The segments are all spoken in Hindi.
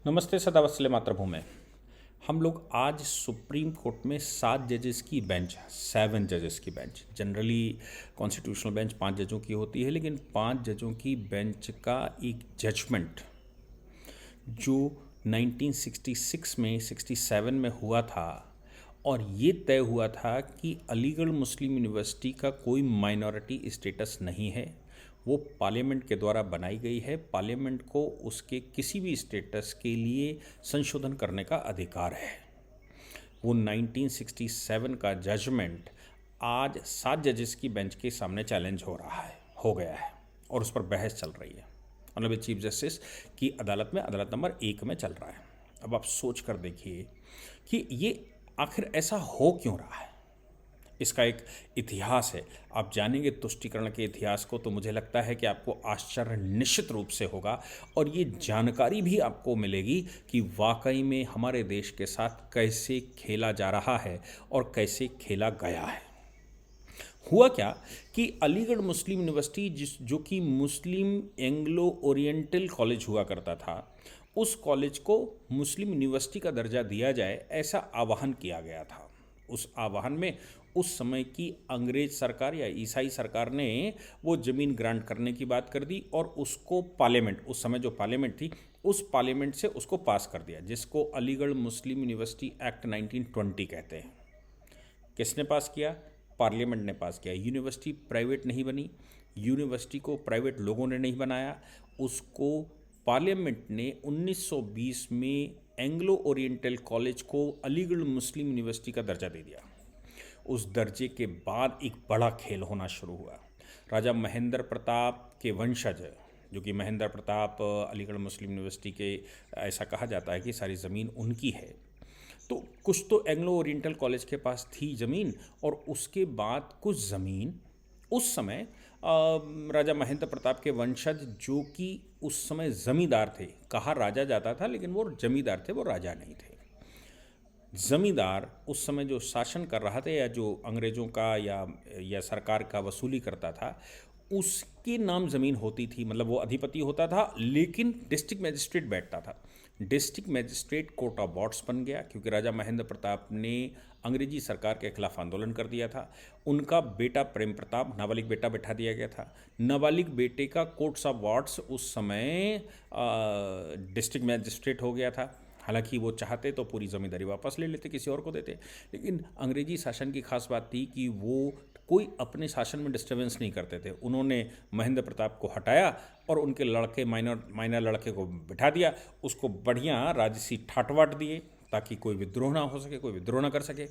नमस्ते सदावत्सल्य मातृभूमि। हम लोग आज सुप्रीम कोर्ट में 7 जजेस की बेंच, 7 जजेस की बेंच, जनरली कॉन्स्टिट्यूशनल बेंच 5 जजों की होती है, लेकिन 5 जजों की बेंच का एक जजमेंट जो 1966 में 67 में हुआ था और ये तय हुआ था कि अलीगढ़ मुस्लिम यूनिवर्सिटी का कोई माइनॉरिटी स्टेटस नहीं है, वो पार्लियामेंट के द्वारा बनाई गई है। पार्लियामेंट को उसके किसी भी स्टेटस के लिए संशोधन करने का अधिकार है। वो 1967 का जजमेंट आज 7 जजेस की बेंच के सामने चैलेंज हो गया है और उस पर बहस चल रही है। ऑनरेबल चीफ जस्टिस की अदालत में, अदालत नंबर 1 में चल रहा है। अब आप सोच कर देखिए कि ये आखिर ऐसा हो क्यों रहा है। इसका एक इतिहास है। आप जानेंगे तुष्टीकरण के इतिहास को तो मुझे लगता है कि आपको आश्चर्य निश्चित रूप से होगा और ये जानकारी भी आपको मिलेगी कि वाकई में हमारे देश के साथ कैसे खेला जा रहा है और कैसे खेला गया है। हुआ क्या कि अलीगढ़ मुस्लिम यूनिवर्सिटी जो कि मुस्लिम एंग्लो ओरिएंटल कॉलेज हुआ करता था, उस कॉलेज को मुस्लिम यूनिवर्सिटी का दर्जा दिया जाए, ऐसा आह्वान किया गया था। उस आह्वान में उस समय की अंग्रेज सरकार या ईसाई सरकार ने वो ज़मीन ग्रांट करने की बात कर दी और उसको पार्लियामेंट, उस समय जो पार्लियामेंट थी, उस पार्लियामेंट से उसको पास कर दिया, जिसको अलीगढ़ मुस्लिम यूनिवर्सिटी एक्ट 1920 कहते हैं। किसने पास किया? पार्लियामेंट ने पास किया। यूनिवर्सिटी प्राइवेट नहीं बनी, यूनिवर्सिटी को प्राइवेट लोगों ने नहीं बनाया, उसको पार्लियामेंट ने 1920 में एंग्लो ओरिएंटल कॉलेज को अलीगढ़ मुस्लिम यूनिवर्सिटी का दर्जा दे दिया। उस दर्जे के बाद एक बड़ा खेल होना शुरू हुआ। राजा महेंद्र प्रताप के वंशज, जो कि महेंद्र प्रताप अलीगढ़ मुस्लिम यूनिवर्सिटी के, ऐसा कहा जाता है कि सारी ज़मीन उनकी है, तो कुछ तो एंग्लो ओरिएंटल कॉलेज के पास थी ज़मीन और उसके बाद कुछ ज़मीन उस समय राजा महेंद्र प्रताप के वंशज, जो कि उस समय ज़मींदार थे, कहा राजा जाता था लेकिन वो जमींदार थे, वो राजा नहीं थे। ज़मींदार उस समय जो शासन कर रहा था या जो अंग्रेज़ों का या सरकार का वसूली करता था, उसके नाम ज़मीन होती थी, मतलब वो अधिपति होता था, लेकिन डिस्ट्रिक्ट मजिस्ट्रेट बैठता था। District magistrate court of what's बन गया क्योंकि राजा महेंद्र प्रताप ने अंग्रेजी सरकार के खिलाफ आंदोलन कर दिया था। उनका बेटा प्रेम प्रताप, नाबालिग बेटा, बैठा दिया गया था। नाबालिग बेटे का कोर्ट्स ऑफ वॉट्स उस समय डिस्ट्रिक्ट मजिस्ट्रेट हो गया था। हालांकि वो चाहते तो पूरी ज़मींदारी वापस ले लेते, किसी और को देते, लेकिन अंग्रेजी शासन की खास बात थी कि वो कोई अपने शासन में डिस्टर्बेंस नहीं करते थे। उन्होंने महेंद्र प्रताप को हटाया और उनके लड़के, माइनर लड़के को बिठा दिया, उसको बढ़िया राजसी ठाट वाट दिए ताकि कोई विद्रोह ना हो सके, कोई विद्रोह ना कर सके,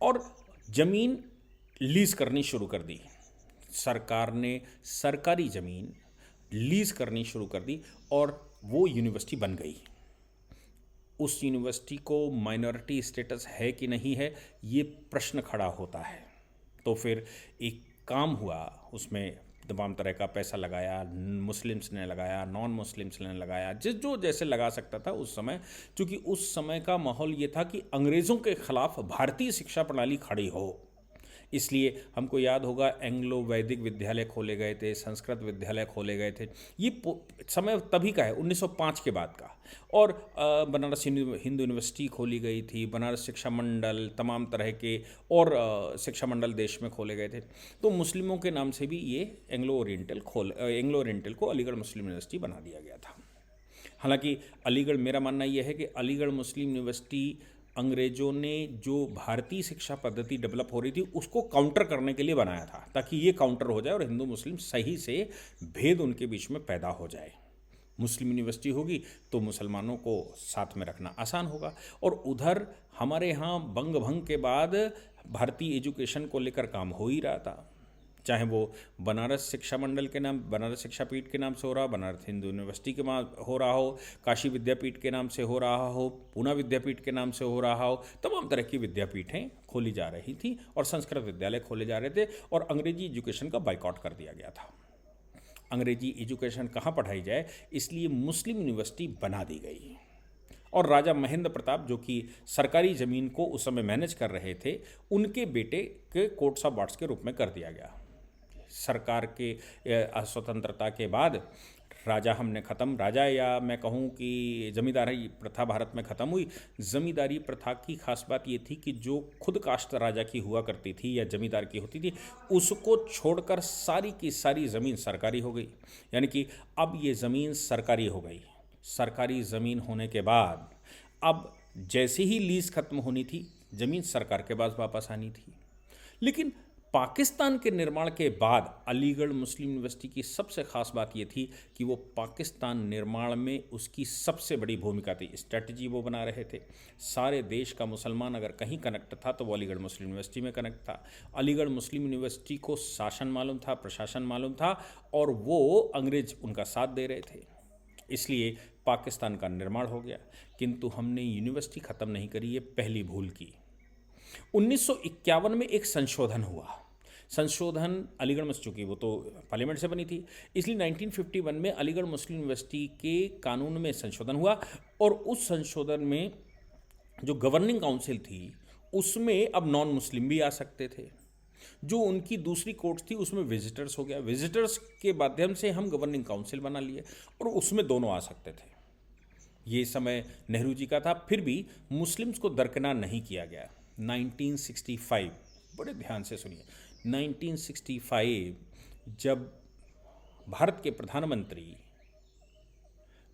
और ज़मीन लीज़ करनी शुरू कर दी। सरकार ने सरकारी ज़मीन लीज़ करनी शुरू कर दी और वो यूनिवर्सिटी बन गई। उस यूनिवर्सिटी को माइनॉरिटी स्टेटस है कि नहीं है, ये प्रश्न खड़ा होता है। तो फिर एक काम हुआ, उसमें तमाम तरह का पैसा लगाया, मुस्लिम्स ने लगाया, नॉन मुस्लिम्स ने लगाया, जो जैसे लगा सकता था उस समय, क्योंकि उस समय का माहौल ये था कि अंग्रेज़ों के खिलाफ भारतीय शिक्षा प्रणाली खड़ी हो। इसलिए हमको याद होगा एंग्लो वैदिक विद्यालय खोले गए थे, संस्कृत विद्यालय खोले गए थे। ये समय तभी का है, 1905 के बाद का। और बनारस हिंदू यूनिवर्सिटी खोली गई थी, बनारस शिक्षा मंडल, तमाम तरह के और शिक्षा मंडल देश में खोले गए थे। तो मुस्लिमों के नाम से भी ये एंग्लो ओरिएंटल को अलीगढ़ मुस्लिम यूनिवर्सिटी बना दिया गया था। हालांकि अलीगढ़, मेरा मानना यह है कि अलीगढ़ मुस्लिम यूनिवर्सिटी अंग्रेज़ों ने जो भारतीय शिक्षा पद्धति डेवलप हो रही थी उसको काउंटर करने के लिए बनाया था, ताकि ये काउंटर हो जाए और हिंदू मुस्लिम सही से भेद उनके बीच में पैदा हो जाए। मुस्लिम यूनिवर्सिटी होगी तो मुसलमानों को साथ में रखना आसान होगा। और उधर हमारे यहाँ बंग भंग के बाद भारतीय एजुकेशन को लेकर काम हो ही रहा था, चाहे वो बनारस शिक्षा मंडल के नाम, बनारस शिक्षा पीठ के नाम से हो रहा, बनारस हिंदू यूनिवर्सिटी के हो रहा हो, काशी विद्यापीठ के नाम से हो रहा हो, पूना विद्यापीठ के नाम से हो रहा हो, तमाम तरह की विद्यापीठें खोली जा रही थी और संस्कृत विद्यालय खोले जा रहे थे और अंग्रेजी एजुकेशन का बाइकआउट कर दिया गया था। अंग्रेजी एजुकेशन कहाँ पढ़ाई जाए, इसलिए मुस्लिम यूनिवर्सिटी बना दी गई। और राजा महेंद्र प्रताप, जो कि सरकारी ज़मीन को उस समय मैनेज कर रहे थे, उनके बेटे के कोर्ट्स ऑफ वॉट्स के रूप में कर दिया गया। सरकार के स्वतंत्रता के बाद राजा हमने ख़त्म, राजा या मैं कहूँ कि ज़मींदारी प्रथा भारत में ख़त्म हुई। ज़मींदारी प्रथा की खास बात ये थी कि जो खुद कास्ट राजा की हुआ करती थी या ज़मींदार की होती थी, उसको छोड़कर सारी की सारी ज़मीन सरकारी हो गई। यानी कि अब ये ज़मीन सरकारी हो गई। सरकारी ज़मीन होने के बाद अब जैसे ही लीज़ ख़त्म होनी थी, ज़मीन सरकार के पास वापस आनी थी। लेकिन पाकिस्तान के निर्माण के बाद अलीगढ़ मुस्लिम यूनिवर्सिटी की सबसे ख़ास बात ये थी कि वो पाकिस्तान निर्माण में उसकी सबसे बड़ी भूमिका थी। स्ट्रेटजी वो बना रहे थे। सारे देश का मुसलमान अगर कहीं कनेक्ट था तो वो अलीगढ़ मुस्लिम यूनिवर्सिटी में कनेक्ट था। अलीगढ़ मुस्लिम यूनिवर्सिटी को शासन मालूम था, प्रशासन मालूम था, और वो अंग्रेज उनका साथ दे रहे थे। इसलिए पाकिस्तान का निर्माण हो गया। किंतु हमने यूनिवर्सिटी ख़त्म नहीं करी, ये पहली भूल की। 1951 में एक संशोधन हुआ। संशोधन अलीगढ़ में, चूँकि वो तो पार्लियामेंट से बनी थी, इसलिए 1951 में अलीगढ़ मुस्लिम यूनिवर्सिटी के कानून में संशोधन हुआ, और उस संशोधन में जो गवर्निंग काउंसिल थी उसमें अब नॉन मुस्लिम भी आ सकते थे। जो उनकी दूसरी कोर्ट थी उसमें विजिटर्स हो गया। विजिटर्स के माध्यम से हम गवर्निंग काउंसिल बना लिए और उसमें दोनों आ सकते थे। ये समय नेहरू जी का था, फिर भी मुस्लिम्स को दरकिनार नहीं किया गया। 1965, बड़े ध्यान से सुनिए, 1965 जब भारत के प्रधानमंत्री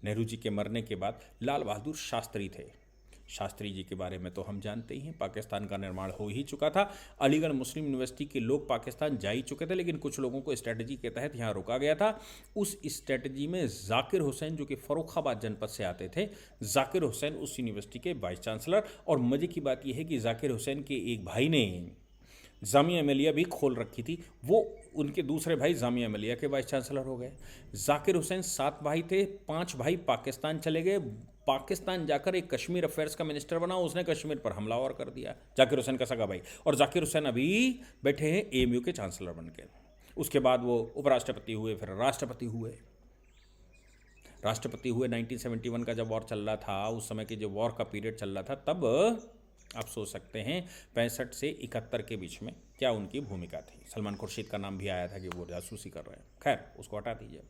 नेहरू जी के मरने के बाद लाल बहादुर शास्त्री थे। शास्त्री जी के बारे में तो हम जानते ही हैं, पाकिस्तान का निर्माण हो ही चुका था। अलीगढ़ मुस्लिम यूनिवर्सिटी के लोग पाकिस्तान जा ही चुके थे, लेकिन कुछ लोगों को स्ट्रेटजी के तहत यहाँ रोका गया था। उस स्ट्रेटजी में जाकिर हुसैन, जो कि फ़र्रुखाबाद जनपद से आते थे, जाकिर हुसैन उस यूनिवर्सिटी के वाइस चांसलर, और मज़े की बात यह है कि जाकिर हुसैन के एक भाई ने जामिया मिलिया भी खोल रखी थी, वो उनके दूसरे भाई जामिया मिलिया के वाइस चांसलर हो गए। जाकिर हुसैन 7 भाई थे, 5 भाई पाकिस्तान चले गए। पाकिस्तान जाकर एक कश्मीर अफेयर्स का मिनिस्टर बना, उसने कश्मीर पर हमलावर कर दिया, जाकिर हुसैन का सगा भाई। और जाकिर हुसैन अभी बैठे हैं एएमयू के चांसलर बन के। उसके बाद वो उपराष्ट्रपति हुए, फिर राष्ट्रपति हुए। राष्ट्रपति हुए 1971 का जब वॉर चल रहा था, उस समय के जो वॉर का पीरियड चल रहा था, तब आप सोच सकते हैं 65 से 71 के बीच में क्या उनकी भूमिका थी। सलमान खुर्शीद का नाम भी आया था कि वो जासूसी कर रहे हैं, खैर उसको हटा दीजिए।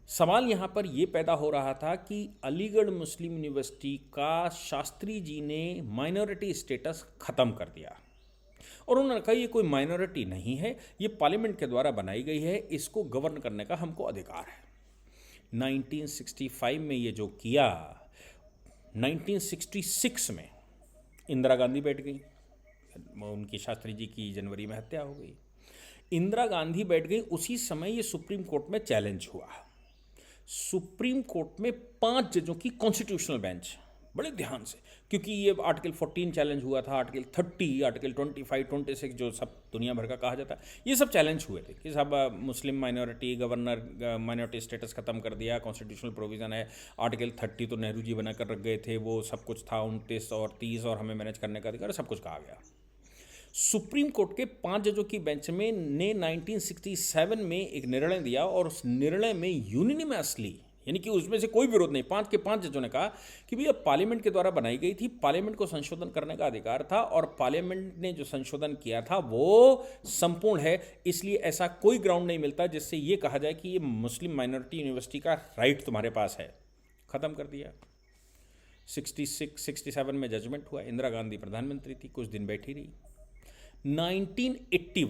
सवाल यहाँ पर ये पैदा हो रहा था कि अलीगढ़ मुस्लिम यूनिवर्सिटी का शास्त्री जी ने माइनॉरिटी स्टेटस ख़त्म कर दिया, और उन्होंने कहा ये कोई माइनॉरिटी नहीं है, ये पार्लियामेंट के द्वारा बनाई गई है, इसको गवर्न करने का हमको अधिकार है। 1965 में ये जो किया, 1966 में इंदिरा गांधी बैठ गई, उनकी शास्त्री जी की जनवरी में हत्या हो गई। इंदिरा गांधी बैठ गई, उसी समय ये सुप्रीम कोर्ट में चैलेंज हुआ। सुप्रीम कोर्ट में 5 जजों की कॉन्स्टिट्यूशनल बेंच, बड़े ध्यान से, क्योंकि ये आर्टिकल 14 चैलेंज हुआ था, आर्टिकल 30, आर्टिकल 25, 26 जो सब दुनिया भर का कहा जाता है, ये सब चैलेंज हुए थे कि सब मुस्लिम माइनॉरिटी, गवर्नर माइनॉरिटी स्टेटस खत्म कर दिया, कॉन्स्टिट्यूशनल प्रोविज़न है। आर्टिकल 30 तो नेहरू जी बना कर रख गए थे, वो सब कुछ था, 29 और 30 और हमें मैनेज करने का अधिकार, सब कुछ कहा गया। सुप्रीम कोर्ट के 5 जजों की बेंच में ने 1967 में एक निर्णय दिया, और उस निर्णय में यूनिनिमसली, यानी कि उसमें से कोई विरोध नहीं, 5 के 5 जजों ने कहा कि भैया पार्लियामेंट के द्वारा बनाई गई थी, पार्लियामेंट को संशोधन करने का अधिकार था, और पार्लियामेंट ने जो संशोधन किया था वो संपूर्ण है, इसलिए ऐसा कोई ग्राउंड नहीं मिलता जिससे ये कहा जाए कि ये मुस्लिम माइनॉरिटी यूनिवर्सिटी का राइट तुम्हारे पास है। ख़त्म कर दिया। 67 में जजमेंट हुआ। इंदिरा गांधी प्रधानमंत्री थी, कुछ दिन बैठी रही। 1981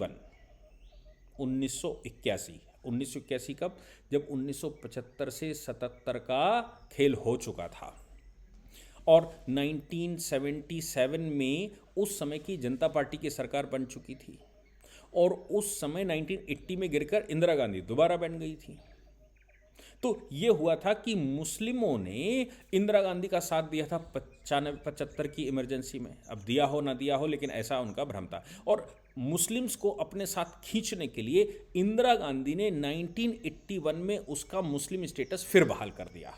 कब? जब 1975 से 77 का खेल हो चुका था, और 1977 में उस समय की जनता पार्टी की सरकार बन चुकी थी, और उस समय 1980 में गिरकर इंदिरा गांधी दोबारा बन गई थी। तो ये हुआ था कि मुस्लिमों ने इंदिरा गांधी का साथ दिया था 95-75 की इमरजेंसी में। अब दिया हो ना दिया हो, लेकिन ऐसा उनका भ्रम था, और मुस्लिम्स को अपने साथ खींचने के लिए इंदिरा गांधी ने 1981 में उसका मुस्लिम स्टेटस फिर बहाल कर दिया,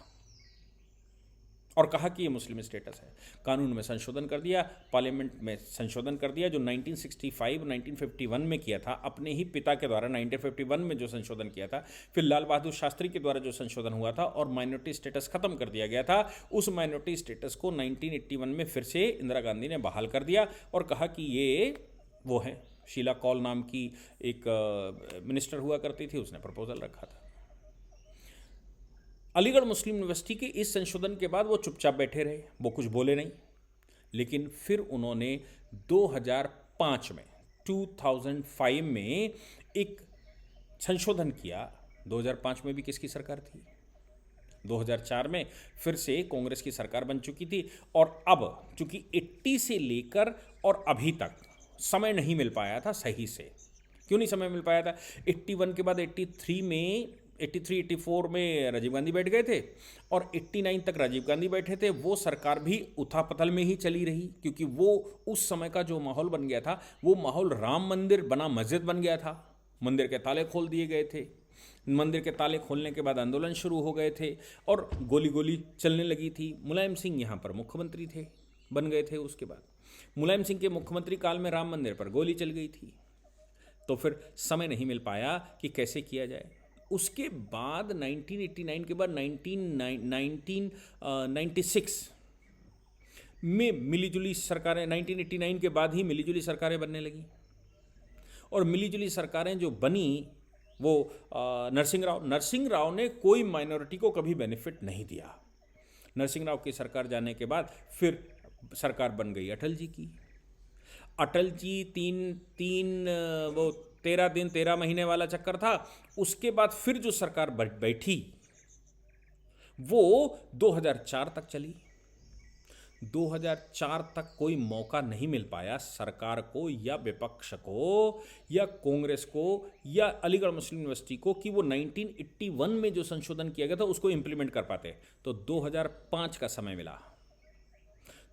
और कहा कि ये मुस्लिम स्टेटस है। कानून में संशोधन कर दिया, पार्लियामेंट में संशोधन कर दिया, जो 1965-1951 में किया था अपने ही पिता के द्वारा, 1951 में जो संशोधन किया था, फिर लाल बहादुर शास्त्री के द्वारा जो संशोधन हुआ था और माइनॉरिटी स्टेटस खत्म कर दिया गया था, उस माइनॉरिटी स्टेटस को 1981 में फिर से इंदिरा गांधी ने बहाल कर दिया, और कहा कि ये वो है। शीला कौल नाम की एक मिनिस्टर हुआ करती थी, उसने प्रपोजल रखा था। अलीगढ़ मुस्लिम यूनिवर्सिटी के इस संशोधन के बाद वो चुपचाप बैठे रहे, वो कुछ बोले नहीं। लेकिन फिर उन्होंने 2005 में 2005 में एक संशोधन किया। 2005 में भी किसकी सरकार थी? 2004 में फिर से कांग्रेस की सरकार बन चुकी थी। और अब चूंकि 80 से लेकर और अभी तक समय नहीं मिल पाया था सही से। क्यों नहीं समय मिल पाया था? 81 के बाद 83 में 84 में राजीव गांधी बैठ गए थे और 89 तक राजीव गांधी बैठे थे। वो सरकार भी उथापथल में ही चली रही, क्योंकि वो उस समय का जो माहौल बन गया था, वो माहौल राम मंदिर बना मस्जिद बन गया था। मंदिर के ताले खोल दिए गए थे। मंदिर के ताले खोलने के बाद आंदोलन शुरू हो गए थे और गोली गोली चलने लगी थी। मुलायम सिंह यहाँ पर मुख्यमंत्री थे, बन गए थे। उसके बाद मुलायम सिंह के मुख्यमंत्री काल में राम मंदिर पर गोली चल गई थी। तो फिर समय नहीं मिल पाया कि कैसे किया जाए। उसके बाद 1989 के बाद 1996 में मिलीजुली सरकारें, 1989 के बाद ही मिलीजुली सरकारें बनने लगी। और मिलीजुली सरकारें जो बनी वो नरसिंह राव ने कोई माइनॉरिटी को कभी बेनिफिट नहीं दिया। नरसिंह राव की सरकार जाने के बाद फिर सरकार बन गई अटल जी की। अटल जी वो 13 दिन 13 महीने वाला चक्कर था। उसके बाद फिर जो सरकार बैठी वो 2004 तक चली। 2004 तक कोई मौका नहीं मिल पाया सरकार को या विपक्ष को या कांग्रेस को या अलीगढ़ मुस्लिम यूनिवर्सिटी को कि वो 1981 में जो संशोधन किया गया था उसको इंप्लीमेंट कर पाते। तो 2005 का समय मिला।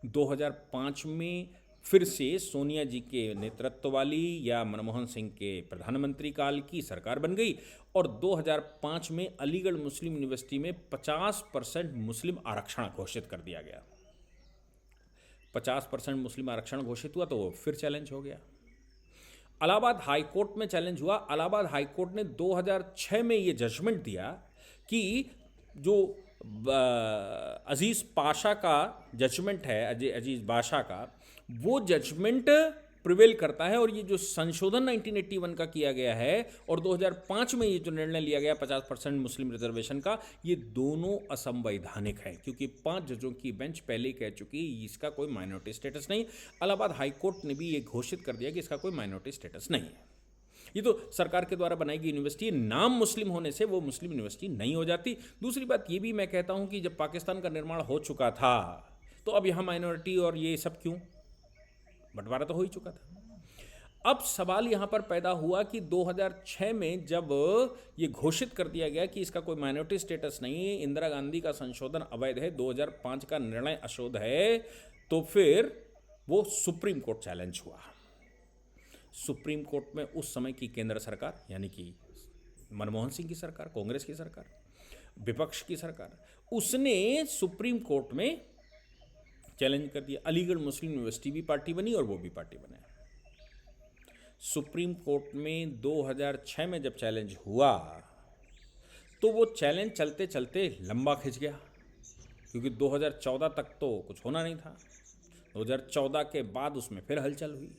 2005 में फिर से सोनिया जी के नेतृत्व वाली या मनमोहन सिंह के प्रधानमंत्री काल की सरकार बन गई और 2005 में अलीगढ़ मुस्लिम यूनिवर्सिटी में 50% मुस्लिम आरक्षण घोषित कर दिया गया। 50% मुस्लिम आरक्षण घोषित हुआ तो वो फिर चैलेंज हो गया। इलाहाबाद हाई कोर्ट में चैलेंज हुआ। इलाहाबाद हाई कोर्ट ने 2006 में ये जजमेंट दिया कि जो अजीज पाशा का जजमेंट है, अजीज बाशा का, वो जजमेंट प्रिवेल करता है। और ये जो संशोधन 1981 का किया गया है और 2005 में ये जो निर्णय लिया गया 50% मुस्लिम रिजर्वेशन का, ये दोनों असंवैधानिक है, क्योंकि 5 जजों की बेंच पहले ही कह चुकी इसका कोई माइनॉरिटी स्टेटस नहीं। इलाहाबाद हाई कोर्ट ने भी ये घोषित कर दिया कि इसका कोई माइनॉरिटी स्टेटस नहीं है। ये तो सरकार के द्वारा बनाई गई यूनिवर्सिटी, नाम मुस्लिम होने से वो मुस्लिम यूनिवर्सिटी नहीं हो जाती। दूसरी बात ये भी मैं कहता हूँ कि जब पाकिस्तान का निर्माण हो चुका था तो अब यहाँ माइनॉरिटी और ये सब क्यों? बंटवारा तो हो ही चुका था। अब सवाल यहाँ पर पैदा हुआ कि 2006 में जब ये घोषित कर दिया गया कि इसका कोई माइनॉरिटी स्टेटस नहीं है, इंदिरा गांधी का संशोधन अवैध है, 2005 का निर्णय अशोध है, तो फिर वो सुप्रीम कोर्ट चैलेंज हुआ। सुप्रीम कोर्ट में उस समय की केंद्र सरकार यानी कि मनमोहन सिंह की सरकार, कांग्रेस की सरकार, विपक्ष की सरकार, उसने सुप्रीम कोर्ट में चैलेंज कर दिया। अलीगढ़ मुस्लिम यूनिवर्सिटी भी पार्टी बनी और वो भी पार्टी बने। सुप्रीम कोर्ट में 2006 में जब चैलेंज हुआ तो वो चैलेंज चलते चलते लंबा खिंच गया, क्योंकि 2014 तक तो कुछ होना नहीं था। 2014 के बाद उसमें फिर हलचल हुई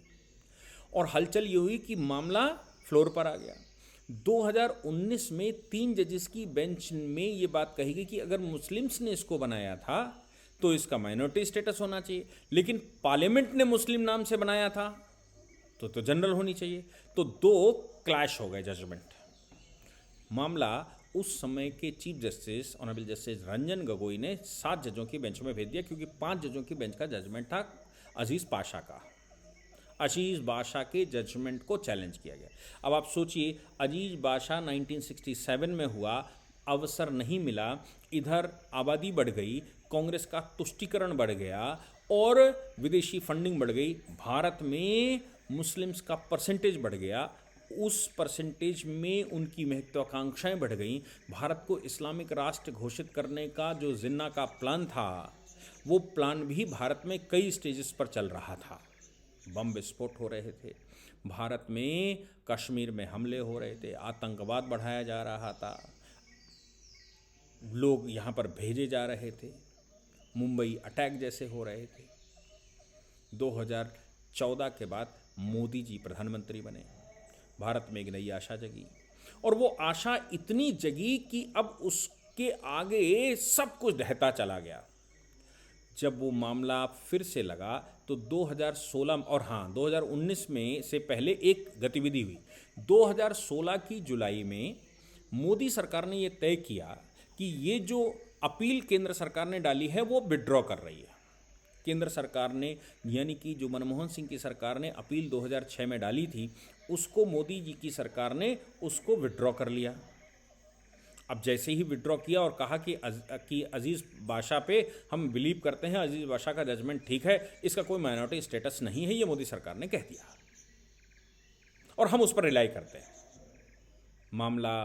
और हलचल ये हुई कि मामला फ्लोर पर आ गया। 2019 में 3 जजेस की बेंच में ये बात कही गई कि अगर मुस्लिम्स ने इसको बनाया था तो इसका माइनॉरिटी स्टेटस होना चाहिए, लेकिन पार्लियामेंट ने मुस्लिम नाम से बनाया था तो जनरल होनी चाहिए। तो 2 क्लैश हो गए जजमेंट। मामला उस समय के chief justice honourable justice Ranjan Gogoi ने 7 जजों की बेंच में भेज दिया, क्योंकि 5 जजों की बेंच का जजमेंट था अजीज पाशा का। अजीज बाशा के जजमेंट को चैलेंज किया गया। अब आप सोचिए, अजीज बाशा 1967 में हुआ, अवसर नहीं मिला, इधर आबादी बढ़ गई, कांग्रेस का तुष्टीकरण बढ़ गया और विदेशी फंडिंग बढ़ गई, भारत में मुस्लिम्स का परसेंटेज बढ़ गया, उस परसेंटेज में उनकी महत्वाकांक्षाएं बढ़ गई। भारत को इस्लामिक राष्ट्र घोषित करने का जो जिन्ना का प्लान था, वो प्लान भी भारत में कई स्टेजेस पर चल रहा था। बम विस्फोट हो रहे थे, भारत में कश्मीर में हमले हो रहे थे, आतंकवाद बढ़ाया जा रहा था, लोग यहाँ पर भेजे जा रहे थे, मुंबई अटैक जैसे हो रहे थे। 2014 के बाद मोदी जी प्रधानमंत्री बने, भारत में एक नई आशा जगी और वो आशा इतनी जगी कि अब के आगे सब कुछ ढहता चला गया। जब वो मामला फिर से लगा तो 2016 और हाँ 2019 में से पहले एक गतिविधि हुई। 2016 की जुलाई में मोदी सरकार ने ये तय किया कि ये जो अपील केंद्र सरकार ने डाली है वो विड्रॉ कर रही है। केंद्र सरकार ने, यानी कि जो मनमोहन सिंह की सरकार ने अपील 2006 में डाली थी, उसको मोदी जी की सरकार ने उसको विड्रॉ कर लिया। अब जैसे ही विड्रॉ किया और कहा कि अजीज़ बादशाह पे हम बिलीव करते हैं, अजीज़ बादशाह का जजमेंट ठीक है, इसका कोई माइनॉरिटी स्टेटस नहीं है, ये मोदी सरकार ने कह दिया और हम उस पर रिलाई करते हैं। मामला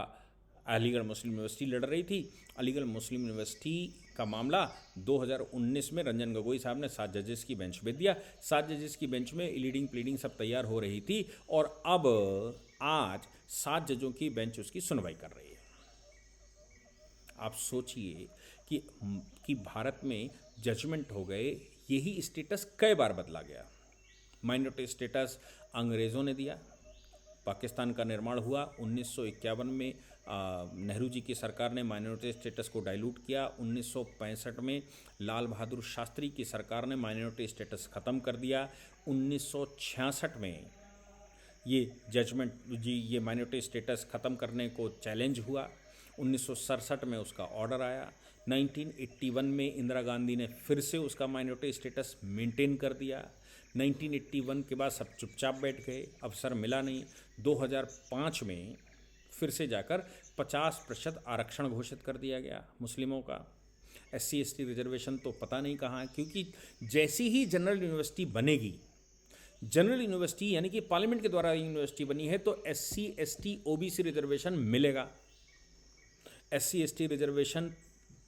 अलीगढ़ मुस्लिम यूनिवर्सिटी लड़ रही थी। अलीगढ़ मुस्लिम यूनिवर्सिटी का मामला 2019 में रंजन गोगोई साहब ने 7 जजेस की बेंच भेज दिया। 7 जजेस की बेंच में लीडिंग प्लीडिंग सब तैयार हो रही थी और अब आज 7 जजों की बेंच उसकी सुनवाई कर रही है। आप सोचिए कि भारत में जजमेंट हो गए, यही स्टेटस कई बार बदला गया। माइनॉरिटी स्टेटस अंग्रेज़ों ने दिया, पाकिस्तान का निर्माण हुआ 1951 में, नेहरू जी की सरकार ने माइनॉरिटी स्टेटस को डाइल्यूट किया। 1965 में लाल बहादुर शास्त्री की सरकार ने माइनॉरिटी स्टेटस ख़त्म कर दिया। 1966 में ये जजमेंट ये माइनॉरिटी स्टेटस ख़त्म करने को चैलेंज हुआ। 1967 में उसका ऑर्डर आया। 1981 में इंदिरा गांधी ने फिर से उसका माइनॉरिटी स्टेटस मेंटेन कर दिया। 1981 के बाद सब चुपचाप बैठ गए, अवसर मिला नहीं। 2005 में फिर से जाकर 50% आरक्षण घोषित कर दिया गया मुस्लिमों का। SC ST रिजर्वेशन तो पता नहीं कहाँ है, क्योंकि जैसी ही जनरल यूनिवर्सिटी बनेगी, जनरल यूनिवर्सिटी यानी कि पार्लियामेंट के द्वारा यूनिवर्सिटी बनी है, तो SC ST OBC रिजर्वेशन मिलेगा। SC ST रिजर्वेशन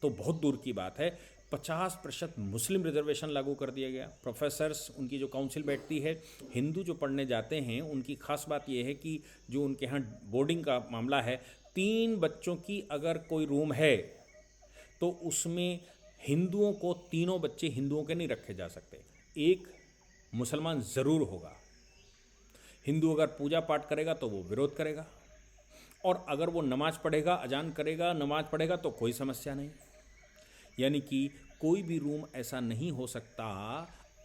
तो बहुत दूर की बात है, 50% मुस्लिम रिजर्वेशन लागू कर दिया गया। प्रोफेसर्स, उनकी जो काउंसिल बैठती है, हिंदू जो पढ़ने जाते हैं, उनकी खास बात यह है कि जो उनके यहाँ बोर्डिंग का मामला है, 3 बच्चों की अगर कोई रूम है तो उसमें हिंदुओं को, तीनों बच्चे हिंदुओं के नहीं रखे जा सकते, एक मुसलमान ज़रूर होगा। हिंदू अगर पूजा पाठ करेगा तो वो विरोध करेगा, और अगर वो नमाज़ पढ़ेगा, अजान करेगा, नमाज़ पढ़ेगा तो कोई समस्या नहीं। यानी कि कोई भी रूम ऐसा नहीं हो सकता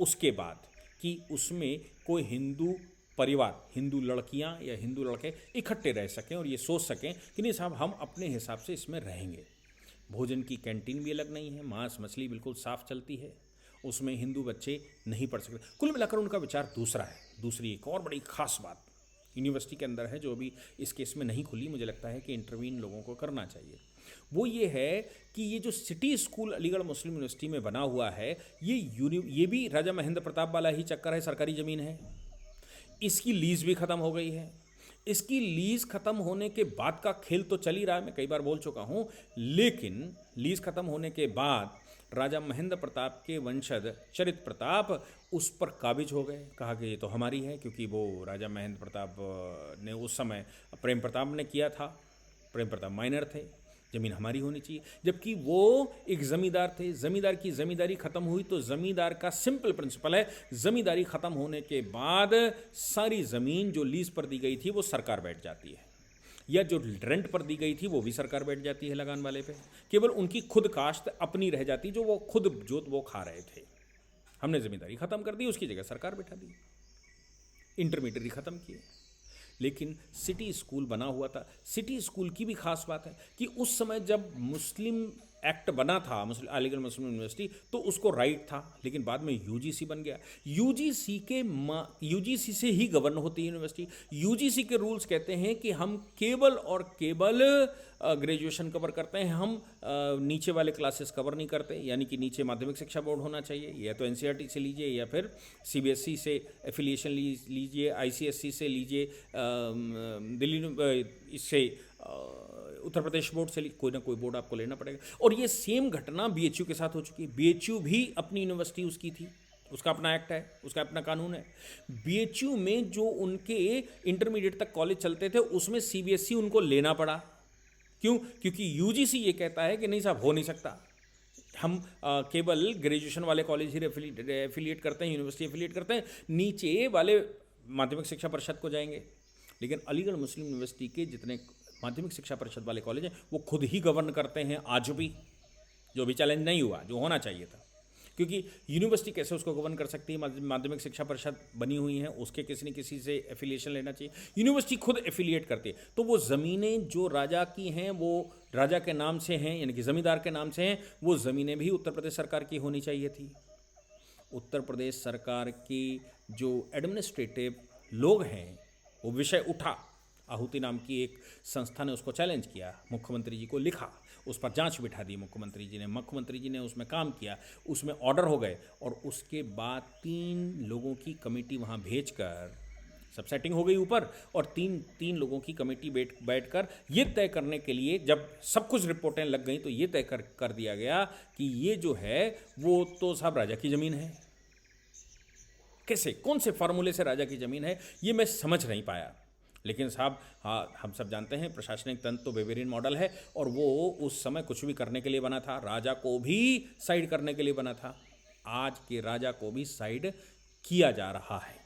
उसके बाद कि उसमें कोई हिंदू परिवार, हिंदू लड़कियां या हिंदू लड़के इकट्ठे रह सकें और ये सोच सकें कि नहीं साहब हम अपने हिसाब से इसमें रहेंगे। भोजन की कैंटीन भी अलग नहीं है, मांस मछली बिल्कुल साफ चलती है, उसमें हिंदू बच्चे नहीं पढ़ सकते। कुल मिलाकर उनका विचार दूसरा है। दूसरी एक और बड़ी खास बात यूनिवर्सिटी के अंदर है, जो अभी इस केस में नहीं खुली, मुझे लगता है कि इंटरवीन लोगों को करना चाहिए। वो ये है कि ये जो सिटी स्कूल अलीगढ़ मुस्लिम यूनिवर्सिटी में बना हुआ है, ये भी राजा महेंद्र प्रताप वाला ही चक्कर है, सरकारी ज़मीन है। इसकी लीज़ भी ख़त्म हो गई है। इसकी लीज़ ख़त्म होने के बाद का खेल तो चल ही रहा है, मैं कई बार बोल चुका हूँ, लेकिन लीज़ ख़त्म होने के बाद राजा महेंद्र प्रताप के वंशज चरित प्रताप उस पर काबिज हो गए। कहा कि ये तो हमारी है, क्योंकि वो राजा महेंद्र प्रताप ने उस समय प्रेम प्रताप ने किया था, प्रेम प्रताप माइनर थे, ज़मीन हमारी होनी चाहिए। जबकि वो एक ज़मींदार थे, ज़मींदार की ज़मींदारी ख़त्म हुई तो ज़मींदार का सिंपल प्रिंसिपल है, ज़मींदारी ख़त्म होने के बाद सारी ज़मीन जो लीज़ पर दी गई थी वो सरकार बैठ जाती है, या जो रेंट पर दी गई थी वो भी सरकार बैठ जाती है लगान वाले पे। केवल उनकी खुद काश्त अपनी रह जाती, जो वो खुद जोत वो खा रहे थे। हमने ज़मींदारी ख़त्म कर दी, उसकी जगह सरकार बैठा दी, इंटरमीडिएट ख़त्म किए। लेकिन सिटी स्कूल बना हुआ था। सिटी स्कूल की भी खास बात है कि उस समय जब मुस्लिम एक्ट बना था, अलीगढ़ मुस्लिम यूनिवर्सिटी, तो उसको राइट था, लेकिन बाद में यूजीसी बन गया। यूजीसी से ही गवर्न होती है यूनिवर्सिटी। यूजीसी के रूल्स कहते हैं कि हम केवल और केवल ग्रेजुएशन कवर करते हैं, हम नीचे वाले क्लासेस कवर नहीं करते। यानी कि नीचे माध्यमिक शिक्षा बोर्ड होना चाहिए, या तो एनसीईआरटी से लीजिए, या फिर सीबीएसई से एफिलिएशन लीजिए, आईसीएसई से लीजिए, दिल्ली इससे उत्तर प्रदेश बोर्ड से कोई ना कोई बोर्ड आपको लेना पड़ेगा। और ये सेम घटना बीएचयू के साथ हो चुकी है। बीएचयू भी अपनी यूनिवर्सिटी उसकी थी, उसका अपना एक्ट है, उसका अपना कानून है। बीएचयू में जो उनके इंटरमीडिएट तक कॉलेज चलते थे उसमें सीबीएसई उनको लेना पड़ा। क्यों? क्योंकि यूजीसी ये कहता है कि नहीं साहब, हो नहीं सकता, हम केवल ग्रेजुएशन वाले कॉलेज ही एफिलिएट करते हैं, यूनिवर्सिटी एफिलिएट करते हैं, नीचे वाले माध्यमिक शिक्षा परिषद को जाएंगे। लेकिन अलीगढ़ मुस्लिम यूनिवर्सिटी के जितने माध्यमिक शिक्षा परिषद वाले कॉलेज हैं वो खुद ही गवर्न करते हैं आज भी, जो भी चैलेंज नहीं हुआ, जो होना चाहिए था। क्योंकि यूनिवर्सिटी कैसे उसको गवर्न कर सकती है, माध्यमिक शिक्षा परिषद बनी हुई है, उसके किसी न किसी से एफिलिएशन लेना चाहिए। यूनिवर्सिटी खुद एफिलिएट करती है, तो वो ज़मीनें जो राजा की हैं वो राजा के नाम से हैं, यानी कि ज़मींदार के नाम से हैं, वो ज़मीनें भी उत्तर प्रदेश सरकार की होनी चाहिए थी। उत्तर प्रदेश सरकार की जो एडमिनिस्ट्रेटिव लोग हैं वो विषय उठा, आहुति नाम की एक संस्था ने उसको चैलेंज किया, मुख्यमंत्री जी को लिखा, उस पर जांच बिठा दी मुख्यमंत्री जी ने उसमें काम किया, उसमें ऑर्डर हो गए, और उसके बाद 3 लोगों की कमेटी वहाँ भेजकर सब सेटिंग हो गई ऊपर, और तीन लोगों की कमेटी बैठकर ये तय करने के लिए, जब सब कुछ रिपोर्टें लग गई तो ये तय कर दिया गया कि ये जो है वो तो साहब राजा की ज़मीन है। कैसे, कौन से फार्मूले से राजा की ज़मीन है, ये मैं समझ नहीं पाया। लेकिन साहब हाँ, हम सब जानते हैं प्रशासनिक तंत्र तो वेवेरियन मॉडल है, और वो उस समय कुछ भी करने के लिए बना था, राजा को भी साइड करने के लिए बना था। आज के राजा को भी साइड किया जा रहा है।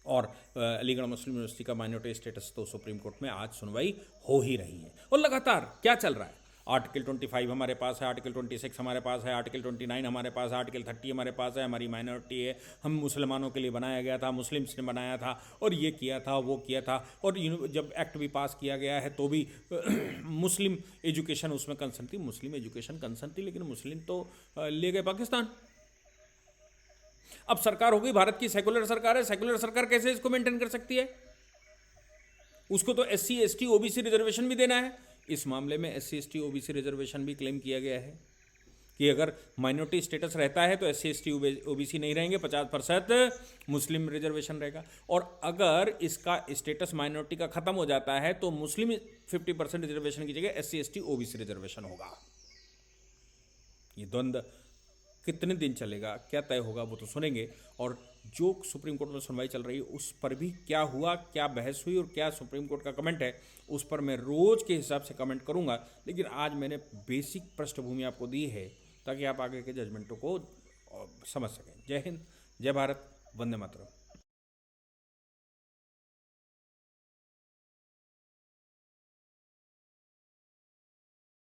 और अलीगढ़ मुस्लिम यूनिवर्सिटी का माइनॉरिटी स्टेटस तो सुप्रीम कोर्ट में आज सुनवाई हो ही रही है। और लगातार क्या चल रहा है, आर्टिकल 25 हमारे पास है, आर्टिकल 26 हमारे पास है, आर्टिकल 29 हमारे पास है, आर्टिकल 30 हमारे पास है, हमारी माइनॉरिटी है, हम मुसलमानों के लिए बनाया गया था, मुस्लिम्स ने बनाया था, और ये किया था, वो किया था, और जब एक्ट भी पास किया गया है तो भी मुस्लिम एजुकेशन उसमें कंसर्न थी, मुस्लिम एजुकेशन कंसर्न थी, लेकिन मुस्लिम तो ले गए पाकिस्तान। अब सरकार हो गई भारत की सेकुलर सरकार है, सेकुलर सरकार कैसे इसको मेंटेन कर सकती है? उसको तो SC ST OBC रिजर्वेशन भी देना है। इस मामले में SC ST OBC रिजर्वेशन भी क्लेम किया गया है कि अगर माइनॉरिटी स्टेटस रहता है तो SC ST OBC नहीं रहेंगे, 50% मुस्लिम रिजर्वेशन रहेगा, और अगर इसका स्टेटस माइनॉरिटी का खत्म हो जाता है तो मुस्लिम 50% रिजर्वेशन की जगह SC ST OBC रिजर्वेशन होगा। ये द्वंद्व कितने दिन चलेगा, क्या तय होगा, वो तो सुनेंगे। और जो सुप्रीम कोर्ट में सुनवाई चल रही है उस पर भी क्या हुआ, क्या बहस हुई और क्या सुप्रीम कोर्ट का कमेंट है, उस पर मैं रोज़ के हिसाब से कमेंट करूंगा। लेकिन आज मैंने बेसिक पृष्ठभूमि आपको दी है ताकि आप आगे के जजमेंटों को समझ सकें। जय हिंद, जय भारत, वंदे मातरम।